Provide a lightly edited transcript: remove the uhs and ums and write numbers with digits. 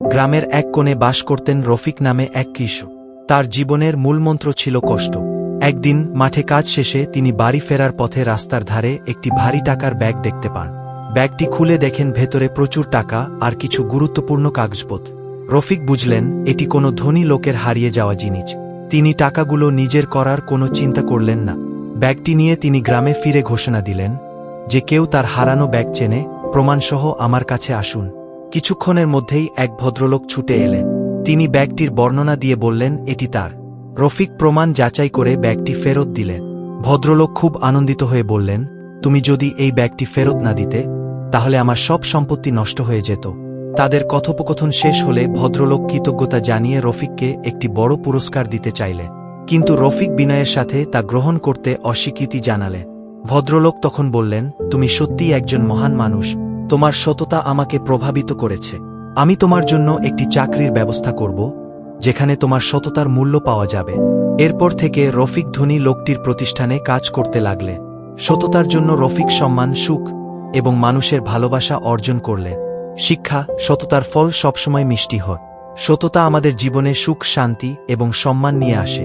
গ্রামের এক কোণে বাস করতেন রফিক নামে এক কৃষক। তার জীবনের মূলমন্ত্র ছিল কষ্ট। একদিন মাঠে কাজ শেষে তিনি বাড়ি ফেরার পথে রাস্তার ধারে একটি ভারী টাকার ব্যাগ দেখতে পান। ব্যাগটি খুলে দেখেন ভেতরে প্রচুর টাকা আর কিছু গুরুত্বপূর্ণ কাগজপত্র। রফিক বুঝলেন এটি কোনো ধনী লোকের হারিয়ে যাওয়া জিনিস। তিনি টাকাগুলো নিজের করার কোনো চিন্তা করলেন না। ব্যাগটি নিয়ে তিনি গ্রামে ফিরে ঘোষণা দিলেন, যে কেউ তার হারানো ব্যাগ চেনে, প্রমাণসহ আমার কাছে আসুন। কিছুক্ষণের মধ্যেই এক ভদ্রলোক ছুটে এলেন। তিনি ব্যাগটির বর্ণনা দিয়ে বললেন এটি তার। রফিক প্রমাণ যাচাই করে ব্যাগটি ফেরত দিলেন। ভদ্রলোক খুব আনন্দিত হয়ে বললেন, তুমি যদি এই ব্যাগটি ফেরত না দিতে, তাহলে আমার সব সম্পত্তি নষ্ট হয়ে যেত। তাদের কথোপকথন শেষ হলে ভদ্রলোক কৃতজ্ঞতা জানিয়ে রফিককে একটি বড় পুরস্কার দিতে চাইলেন, কিন্তু রফিক বিনয়ের সাথে তা গ্রহণ করতে অস্বীকৃতি জানালেন। ভদ্রলোক তখন বললেন, তুমি সত্যিই একজন মহান মানুষ, তোমার সততা আমাকে প্রভাবিত করেছে। আমি তোমার জন্য একটি চাকরির ব্যবস্থা করব, যেখানে তোমার সততার মূল্য পাওয়া যাবে। এরপর থেকে রফিক ধনী লোকটির প্রতিষ্ঠানে কাজ করতে লাগলেন। সততার জন্য রফিক সম্মান, সুখ এবং মানুষের ভালোবাসা অর্জন করলেন। শিক্ষা: সততার ফল সবসময় মিষ্টি হয়। সততা আমাদের জীবনে সুখ, শান্তি এবং সম্মান নিয়ে আসে।